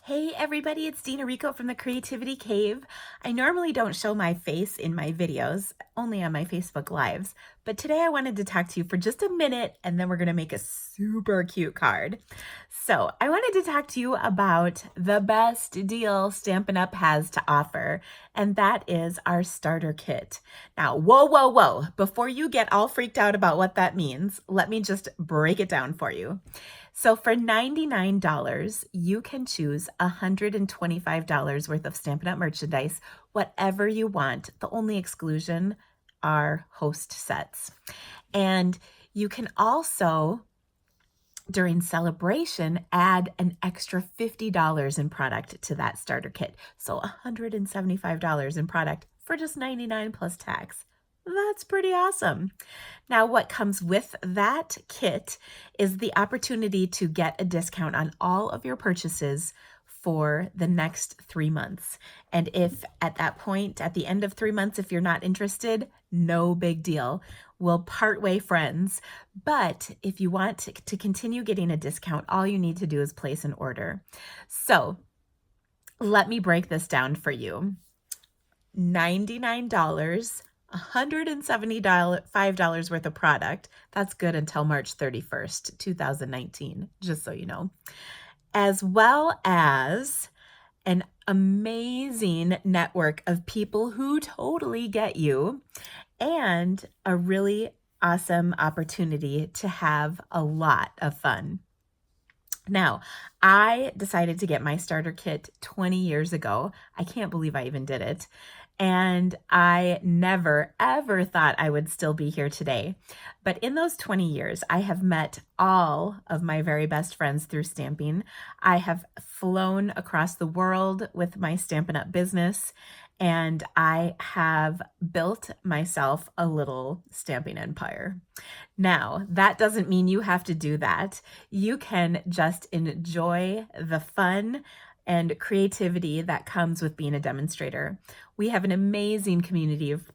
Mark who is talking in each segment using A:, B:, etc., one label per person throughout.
A: Hey everybody, it's Dina Rico from the Creativity Cave. I normally don't show my face in my videos, only on my Facebook Lives, but today I wanted to talk to you for just a minute and then we're going to make a super cute card. So I wanted to talk to you about the best deal Stampin' Up! Has to offer, and that is our starter kit. Now, whoa, before you get all freaked out about what that means, let me just break it down for you. So for $99, you can choose $125 worth of Stampin' Up! Merchandise, whatever you want. The only exclusion are host sets. And you can also, during celebration, add an extra $50 in product to that starter kit. So $175 in product for just $99 plus tax. That's pretty awesome. Now, what comes with that kit is the opportunity to get a discount on all of your purchases for the next 3 months. And if at that point, at the end of 3 months, if you're not interested, no big deal. We'll part way friends. But if you want to continue getting a discount, all you need to do is place an order. So let me break this down for you. $99. $175 worth of product. That's good until March 31st, 2019, just so you know. As well as an amazing network of people who totally get you, and a really awesome opportunity to have a lot of fun. Now, I decided to get my starter kit 20 years ago. I can't believe I even did it. And I never, ever thought I would still be here today. But in those 20 years, I have met all of my very best friends through stamping. I have flown across the world with my Stampin' Up! Business, and I have built myself a little stamping empire. Now, that doesn't mean you have to do that. You can just enjoy the fun and creativity that comes with being a demonstrator. We have an amazing community of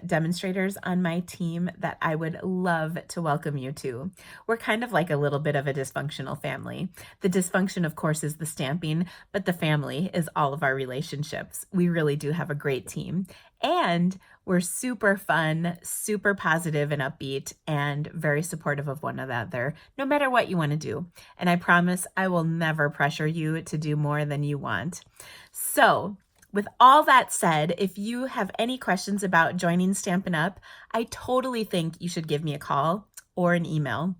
A: demonstrators on my team that I would love to welcome you to. We're kind of like a little bit of a dysfunctional family. The dysfunction, of course, is the stamping, but the family is all of our relationships. We really do have a great team. And we're super fun, super positive and upbeat, and very supportive of one another, no matter what you want to do. And I promise I will never pressure you to do more than you want. So, with all that said, if you have any questions about joining Stampin' Up!, I totally think you should give me a call or an email.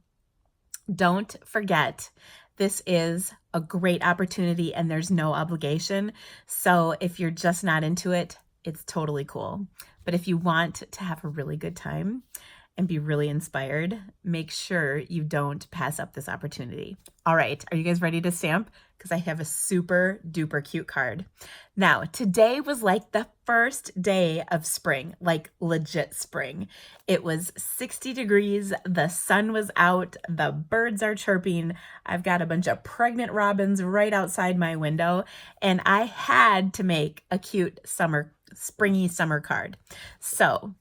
A: Don't forget, this is a great opportunity and there's no obligation. So if you're just not into it, it's totally cool. But if you want to have a really good time and be really inspired, make sure you don't pass up this opportunity. All right, are you guys ready to stamp? Because I have a super duper cute card. Now, today was like the first day of spring, like legit spring. It was 60 degrees, the sun was out, the birds are chirping. I've got a bunch of pregnant robins right outside my window, and I had to make a cute springy summer card. So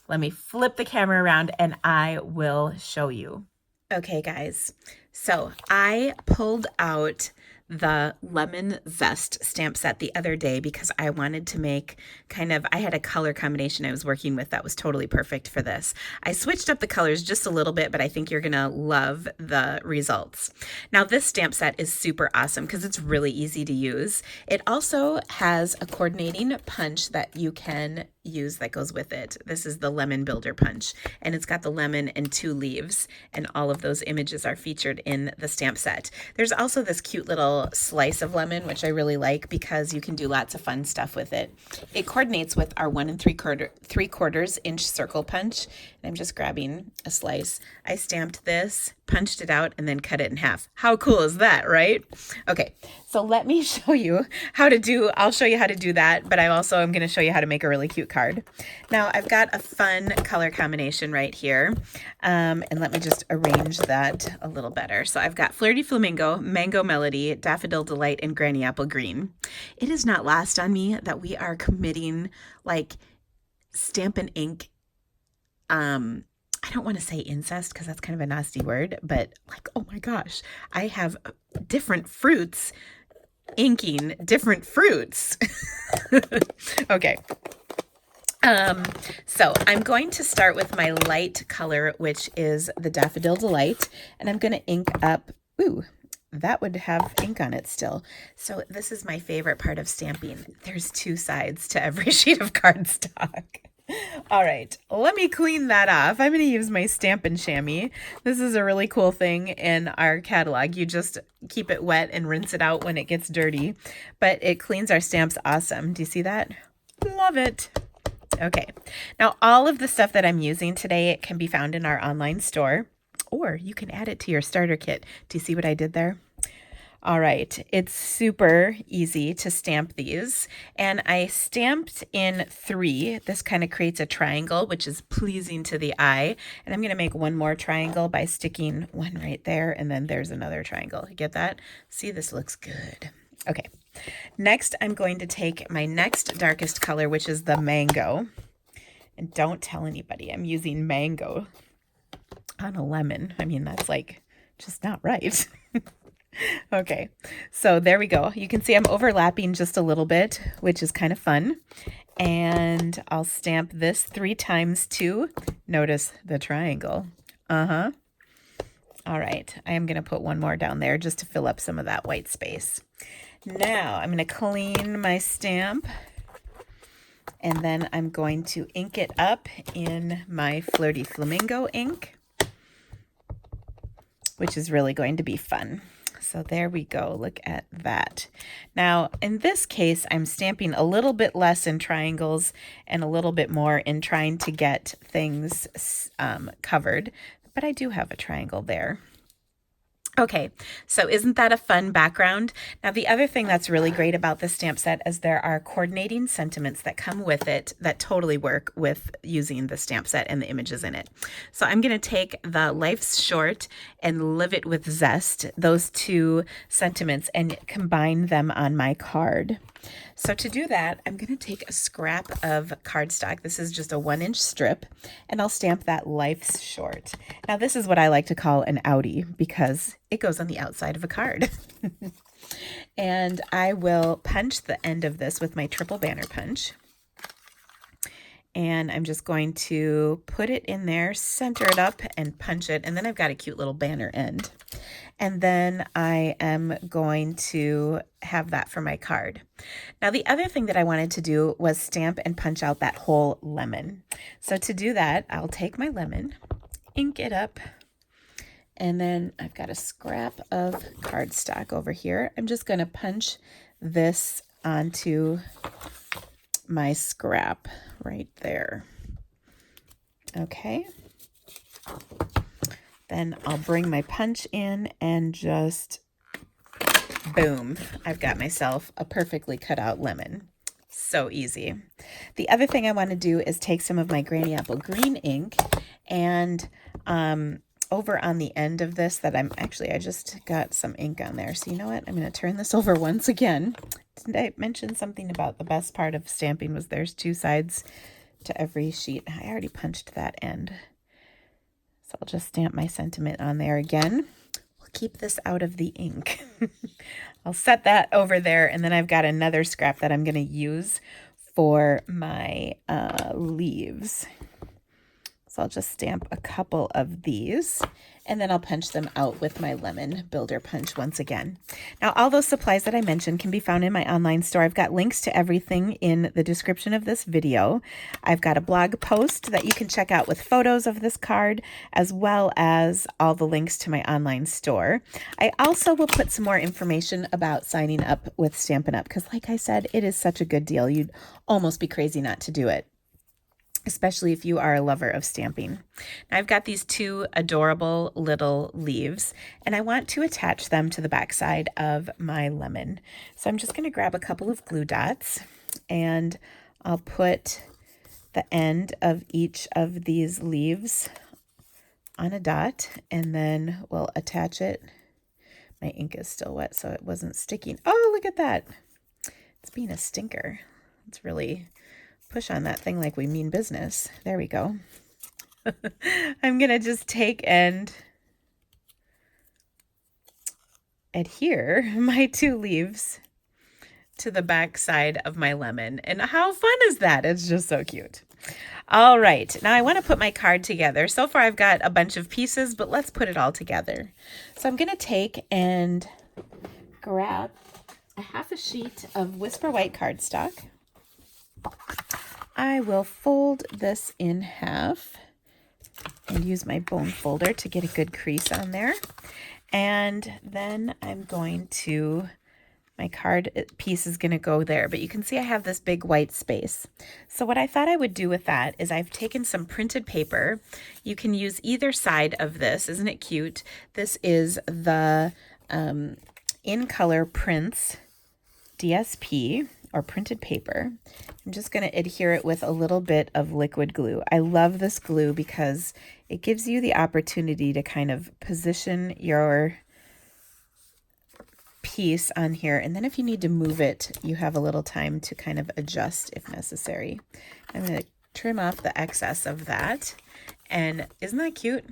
A: let me flip the camera around and I will show you. Okay, guys, so I pulled out the lemon zest stamp set the other day because I wanted to make I had a color combination I was working with that was totally perfect for this. I switched up the colors just a little bit, but I think you're gonna love the results. Now, this stamp set is super awesome because it's really easy to use. It also has a coordinating punch that you can use that goes with it. This is the lemon builder punch, and it's got the lemon and 2 leaves, and all of those images are featured in the stamp set. There's also this cute little slice of lemon, which I really like because you can do lots of fun stuff with it. It coordinates with our 1 3/4 inch circle punch, and I'm just grabbing a slice. I stamped this, punched it out, and then cut it in half. How cool is that, right? Okay, so let me show you I'll show you how to do that, but I also am going to show you how to make a really cute card. Now, I've got a fun color combination right here, and let me just arrange that a little better. So I've got Flirty Flamingo, Mango Melody, Daffodil Delight, and Granny Apple Green. It is not lost on me that we are committing like Stampin' Ink, I don't want to say incest because that's kind of a nasty word, but like, oh my gosh, I have different fruits inking different fruits. Okay. So I'm going to start with my light color, which is the Daffodil Delight, and I'm going to ink up, ooh, that would have ink on it still. So this is my favorite part of stamping. There's two sides to every sheet of cardstock. All right, let me clean that off. I'm going to use my Stampin' Chamois. This is a really cool thing in our catalog. You just keep it wet and rinse it out when it gets dirty, but it cleans our stamps awesome. Do you see that? Love it. Okay, now all of the stuff that I'm using today can be found in our online store, or you can add it to your starter kit. Do you see what I did there? All right, it's super easy to stamp these, and I stamped in 3. This kind of creates a triangle, which is pleasing to the eye, and I'm going to make one more triangle by sticking one right there, and then there's another triangle. You get that? See, this looks good. Okay, next I'm going to take my next darkest color, which is the Mango, and don't tell anybody I'm using mango on a lemon. I mean, that's like just not right. Okay, so there we go. You can see I'm overlapping just a little bit, which is kind of fun. And I'll stamp this 3 times too. Notice the triangle. All right, I am going to put one more down there just to fill up some of that white space. Now I'm going to clean my stamp, and then I'm going to ink it up in my Flirty Flamingo ink, which is really going to be fun. So there we go. Look at that. Now, in this case, I'm stamping a little bit less in triangles and a little bit more in trying to get things covered, but I do have a triangle there. Okay, so isn't that a fun background? Now, the other thing that's really great about this stamp set is there are coordinating sentiments that come with it that totally work with using the stamp set and the images in it. So I'm going to take the Life's Short and Live It with Zest, those 2 sentiments, and combine them on my card. So to do that, I'm going to take a scrap of cardstock. This is just a 1-inch strip, and I'll stamp that Life's Short. Now, this is what I like to call an outie because it goes on the outside of a card. And I will punch the end of this with my triple banner punch. And I'm just going to put it in there, center it up, and punch it. And then I've got a cute little banner end. And then I am going to have that for my card. Now, the other thing that I wanted to do was stamp and punch out that whole lemon. So to do that, I'll take my lemon, ink it up, and then I've got a scrap of cardstock over here. I'm just going to punch this onto my scrap right there. Okay. Then I'll bring my punch in and just boom, I've got myself a perfectly cut out lemon. So easy. The other thing I want to do is take some of my Granny Apple Green ink and over on the end of this that I just got some ink on there. So you know what? I'm going to turn this over once again. Didn't I mention something about the best part of stamping was there's 2 sides to every sheet? I already punched that end. So I'll just stamp my sentiment on there again. We'll keep this out of the ink. I'll set that over there, and then I've got another scrap that I'm going to use for my leaves. So I'll just stamp a couple of these, and then I'll punch them out with my lemon builder punch once again. Now, all those supplies that I mentioned can be found in my online store. I've got links to everything in the description of this video. I've got a blog post that you can check out with photos of this card, as well as all the links to my online store. I also will put some more information about signing up with Stampin' Up! Because like I said, it is such a good deal. You'd almost be crazy not to do it, especially if you are a lover of stamping. Now I've got these 2 adorable little leaves, and I want to attach them to the back side of my lemon. So I'm just going to grab a couple of glue dots, and I'll put the end of each of these leaves on a dot, and then we'll attach it. My ink is still wet, so it wasn't sticking. Oh, look at that. It's being a stinker. It's really push on that thing like we mean business. There we go. I'm going to just take and adhere my 2 leaves to the back side of my lemon. And how fun is that? It's just so cute. All right, now I want to put my card together. So far I've got a bunch of pieces, but let's put it all together. So I'm going to take and grab a half a sheet of Whisper White cardstock. I will fold this in half and use my bone folder to get a good crease on there. And then I'm going to, my card piece is going to go there, but you can see I have this big white space. So what I thought I would do with that is I've taken some printed paper. You can use either side of this. Isn't it cute? This is the In Color Prints DSP, or printed paper. I'm just going to adhere it with a little bit of liquid glue. I love this glue because it gives you the opportunity to kind of position your piece on here, and then if you need to move it, you have a little time to kind of adjust if necessary. I'm going to trim off the excess of that, and isn't that cute?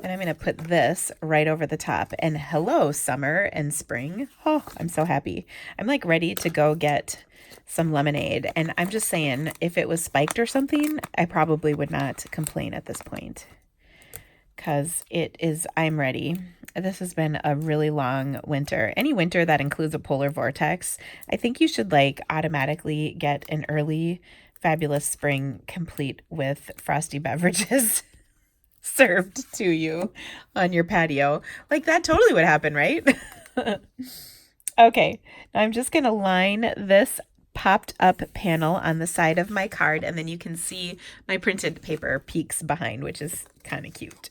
A: And I'm going to put this right over the top. And hello, summer and spring. Oh, I'm so happy. I'm like ready to go get some lemonade. And I'm just saying, if it was spiked or something, I probably would not complain at this point. Because I'm ready. This has been a really long winter. Any winter that includes a polar vortex, I think you should like automatically get an early fabulous spring complete with frosty beverages served to you on your patio. Like that totally would happen, right? Okay, now I'm just going to line this popped up panel on the side of my card, and then you can see my printed paper peeks behind, which is kind of cute.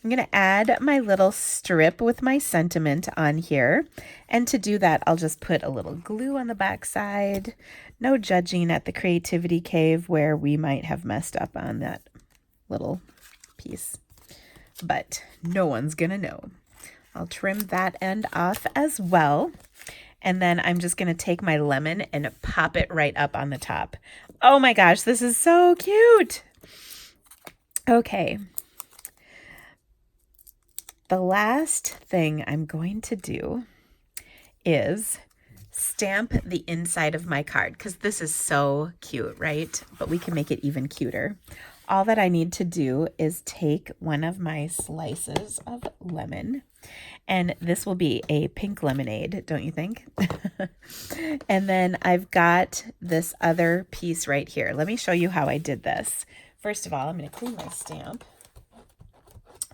A: I'm going to add my little strip with my sentiment on here. And to do that, I'll just put a little glue on the back side. No judging at the Creativity Cave where we might have messed up on that little piece, but no one's gonna know. I'll trim that end off as well. And then I'm just gonna take my lemon and pop it right up on the top. Oh my gosh, this is so cute. Okay. The last thing I'm going to do is stamp the inside of my card, because this is so cute, right? But we can make it even cuter. All that I need to do is take one of my slices of lemon, and this will be a pink lemonade, don't you think? And then I've got this other piece right here. Let me show you how I did this. First of all, I'm going to clean my stamp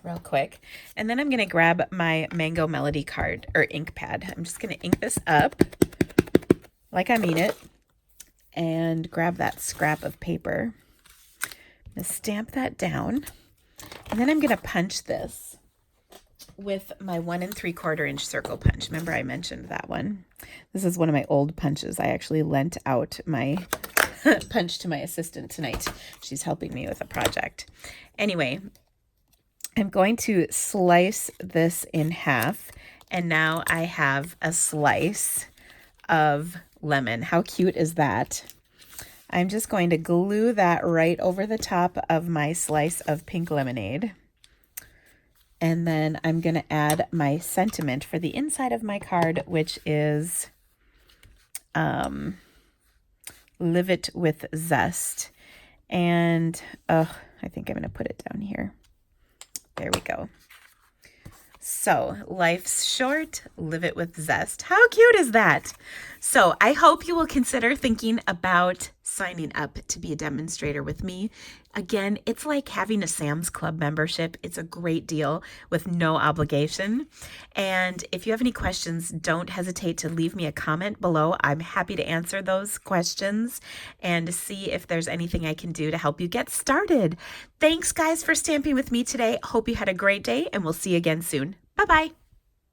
A: real quick, and then I'm going to grab my Mango Melody card or ink pad. I'm just going to ink this up like I mean it and grab that scrap of paper. I'm going to stamp that down, and then I'm going to punch this with my 1 3/4 inch circle punch. Remember I mentioned that one? This is one of my old punches. I actually lent out my punch to my assistant tonight. She's helping me with a project. Anyway, I'm going to slice this in half, and now I have a slice of lemon. How cute is that? I'm just going to glue that right over the top of my slice of pink lemonade. And then I'm going to add my sentiment for the inside of my card, which is Live It With Zest. And I think I'm going to put it down here. There we go. So, life's short, live it with zest. How cute is that? So, I hope you will consider thinking about signing up to be a demonstrator with me. Again, it's like having a Sam's Club membership. It's a great deal with no obligation. And if you have any questions, don't hesitate to leave me a comment below. I'm happy to answer those questions and see if there's anything I can do to help you get started. Thanks, guys, for stamping with me today. Hope you had a great day, and we'll see you again soon. Bye-bye.